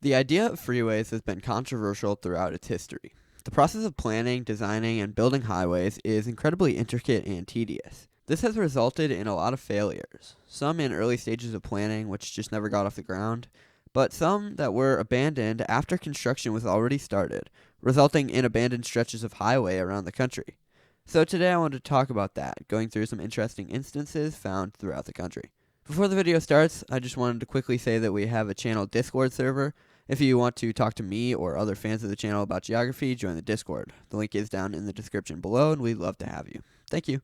The idea of freeways has been controversial throughout its history. The process of planning, designing, and building highways is incredibly intricate and tedious. This has resulted in a lot of failures, some in early stages of planning, which just never got off the ground, but some that were abandoned after construction was already started, resulting in abandoned stretches of highway around the country. So today I wanted to talk about that, going through some interesting instances found throughout the country. Before the video starts, I just wanted to quickly say that we have a channel Discord server. If you want to talk to me or other fans of the channel about geography, join the Discord. The link is down in the description below, and we'd love to have you. Thank you.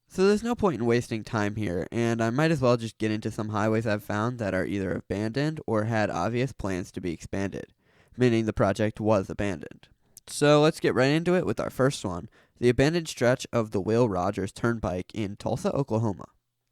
So there's no point in wasting time here, and I might as well just get into some highways I've found that are either abandoned or had obvious plans to be expanded, meaning the project was abandoned. So let's get right into it with our first one, the abandoned stretch of the Will Rogers Turnpike in Tulsa, Oklahoma.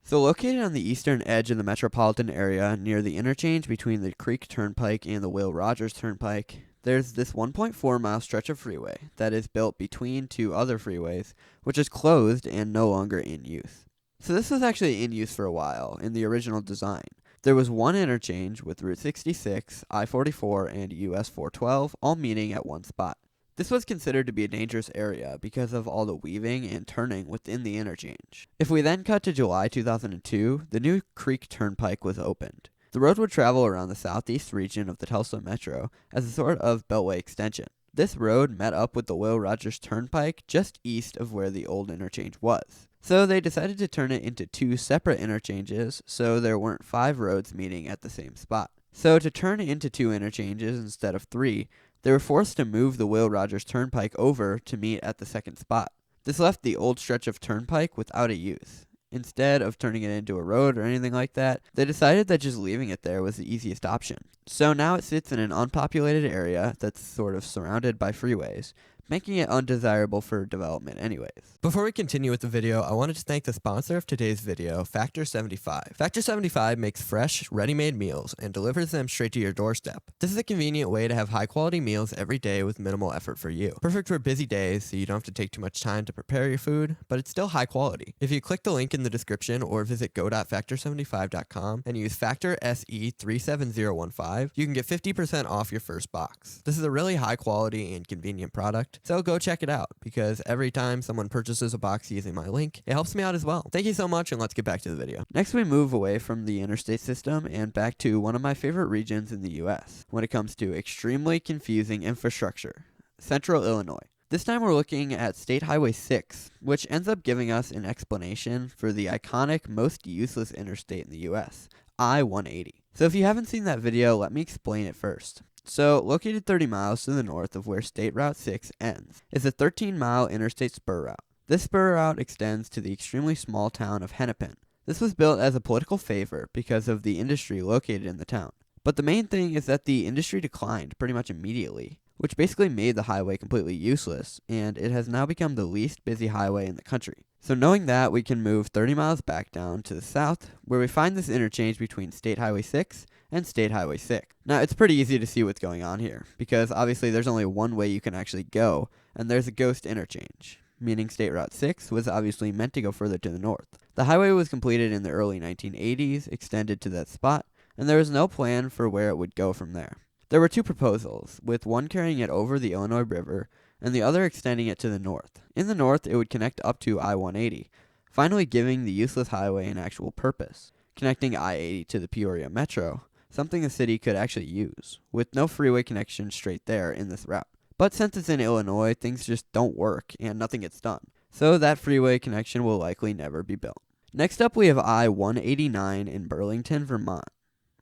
So located on the eastern edge of the metropolitan area near the interchange between the Creek Turnpike and the Will Rogers Turnpike, there's this 1.4-mile stretch of freeway that is built between two other freeways, which is closed and no longer in use. So this was actually in use for a while in the original design. There was one interchange with Route 66, I-44, and US 412 all meeting at one spot. This was considered to be a dangerous area because of all the weaving and turning within the interchange. If we then cut to July 2002, the new Creek Turnpike was opened. The road would travel around the southeast region of the Tulsa Metro as a sort of beltway extension. This road met up with the Will Rogers Turnpike just east of where the old interchange was. So they decided to turn it into two separate interchanges so there weren't 5 roads meeting at the same spot. So to turn it into 2 interchanges instead of 3, they were forced to move the Will Rogers Turnpike over to meet at the second spot. This left the old stretch of turnpike without a use. Instead of turning it into a road or anything like that, they decided that just leaving it there was the easiest option. So now it sits in an unpopulated area that's sort of surrounded by freeways, making it undesirable for development anyways. Before we continue with the video, I wanted to thank the sponsor of today's video, Factor 75. Factor 75 makes fresh, ready-made meals and delivers them straight to your doorstep. This is a convenient way to have high-quality meals every day with minimal effort for you. Perfect for busy days, so you don't have to take too much time to prepare your food, but it's still high quality. If you click the link in the description or visit go.factor75.com and use Factor SE37015, you can get 50% off your first box. This is a really high-quality and convenient product, so go check it out, because every time someone purchases a box using my link, it helps me out as well. Thank you so much, and let's get back to the video. Next, we move away from the interstate system and back to one of my favorite regions in the US when it comes to extremely confusing infrastructure, Central Illinois. This time we're looking at State Highway 6, which ends up giving us an explanation for the iconic, most useless interstate in the US, I-180. So if you haven't seen that video, let me explain it first. So, located 30 miles to the north of where State Route 6 ends, is a 13-mile interstate spur route. This spur route extends to the extremely small town of Hennepin. This was built as a political favor because of the industry located in the town. But the main thing is that the industry declined pretty much immediately, which basically made the highway completely useless, and it has now become the least busy highway in the country. So knowing that, we can move 30 miles back down to the south, where we find this interchange between State Highway 6 and State Highway 6. Now, it's pretty easy to see what's going on here, because obviously there's only one way you can actually go, and there's a ghost interchange, meaning State Route 6 was obviously meant to go further to the north. The highway was completed in the early 1980s, extended to that spot, and there was no plan for where it would go from there. There were 2 proposals, with one carrying it over the Illinois River, and the other extending it to the north. In the north, it would connect up to I-180, finally giving the useless highway an actual purpose, connecting I-80 to the Peoria Metro, something the city could actually use, with no freeway connection straight there in this route. But since it's in Illinois, things just don't work, and nothing gets done. So that freeway connection will likely never be built. Next up, we have I-189 in Burlington, Vermont.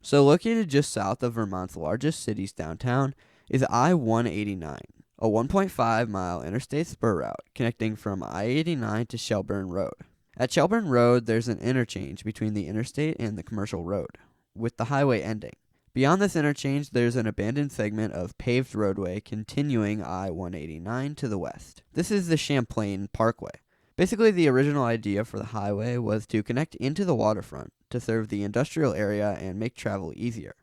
So located just south of Vermont's largest city's downtown is I-189, a 1.5-mile interstate spur route connecting from I-89 to Shelburne Road. At Shelburne Road, there's an interchange between the interstate and the commercial road, with the highway ending. Beyond this interchange, there's an abandoned segment of paved roadway continuing I-189 to the west. This is the Champlain Parkway. Basically, the original idea for the highway was to connect into the waterfront to serve the industrial area and make travel easier.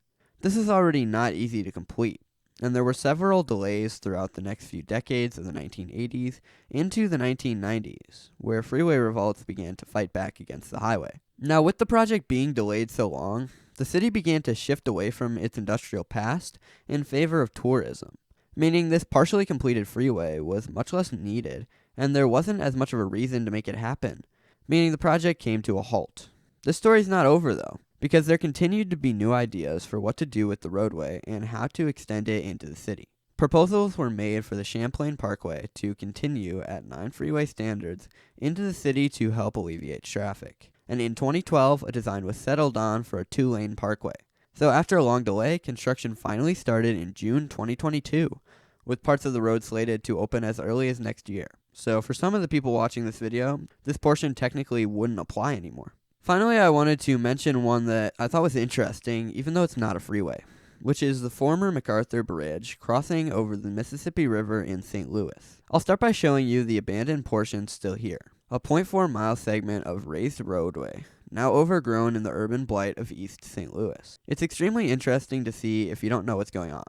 This is already not easy to complete, and there were several delays throughout the next few decades of the 1980s into the 1990s, where freeway revolts began to fight back against the highway. Now, with the project being delayed so long, the city began to shift away from its industrial past in favor of tourism, meaning this partially completed freeway was much less needed, and there wasn't as much of a reason to make it happen, meaning the project came to a halt. This story's not over though, because there continued to be new ideas for what to do with the roadway and how to extend it into the city. Proposals were made for the Champlain Parkway to continue at 9 freeway standards into the city to help alleviate traffic. And in 2012, a design was settled on for a 2-lane parkway. So after a long delay, construction finally started in June 2022, with parts of the road slated to open as early as next year. So for some of the people watching this video, this portion technically wouldn't apply anymore. Finally, I wanted to mention one that I thought was interesting, even though it's not a freeway, which is the former MacArthur Bridge crossing over the Mississippi River in St. Louis. I'll start by showing you the abandoned portion still here, a 0.4-mile segment of raised roadway, now overgrown in the urban blight of East St. Louis. It's extremely interesting to see if you don't know what's going on.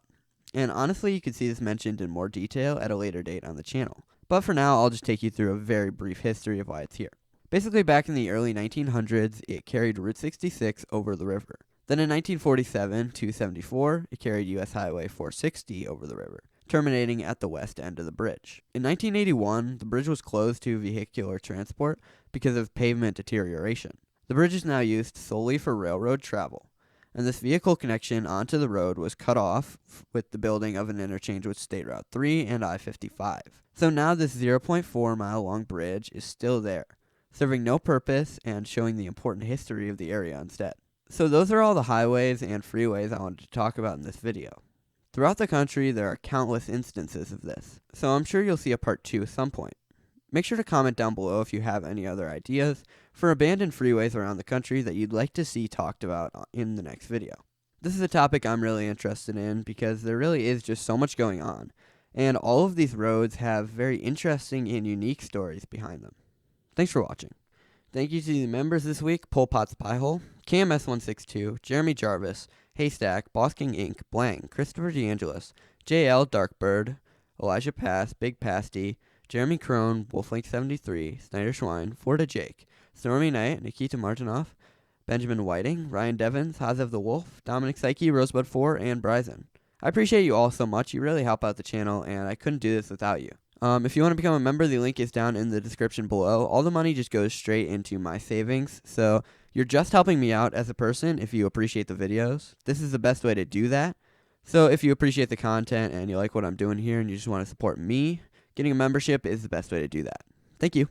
And honestly, you can see this mentioned in more detail at a later date on the channel. But for now, I'll just take you through a very brief history of why it's here. Basically, back in the early 1900s, it carried Route 66 over the river. Then in 1947 to 74, it carried U.S. Highway 460 over the river, terminating at the west end of the bridge. In 1981, the bridge was closed to vehicular transport because of pavement deterioration. The bridge is now used solely for railroad travel, and this vehicle connection onto the road was cut off with the building of an interchange with State Route 3 and I-55. So now this 0.4-mile long bridge is still there, serving no purpose and showing the important history of the area instead. So those are all the highways and freeways I wanted to talk about in this video. Throughout the country, there are countless instances of this, so I'm sure you'll see a part 2 at some point. Make sure to comment down below if you have any other ideas for abandoned freeways around the country that you'd like to see talked about in the next video. This is a topic I'm really interested in because there really is just so much going on, and all of these roads have very interesting and unique stories behind them. Thanks for watching. Thank you to the members this week: Pol Pot's Piehole, KMS162, Jeremy Jarvis, Haystack, Boss King Inc., Blang, Christopher DeAngelis, JL Darkbird, Elijah Pass, Big Pasty, Jeremy Crone, Wolflink73, Snyder Schwein, Forda Jake, Stormy Knight, Nikita Martinoff, Benjamin Whiting, Ryan Devins, Hazev the Wolf, Dominic Psyche, Rosebud 4, and Bryson. I appreciate you all so much. You really help out the channel, and I couldn't do this without you. If you want to become a member, the link is down in the description below. All the money just goes straight into my savings, so you're just helping me out as a person if you appreciate the videos. This is the best way to do that. So if you appreciate the content and you like what I'm doing here and you just want to support me, getting a membership is the best way to do that. Thank you.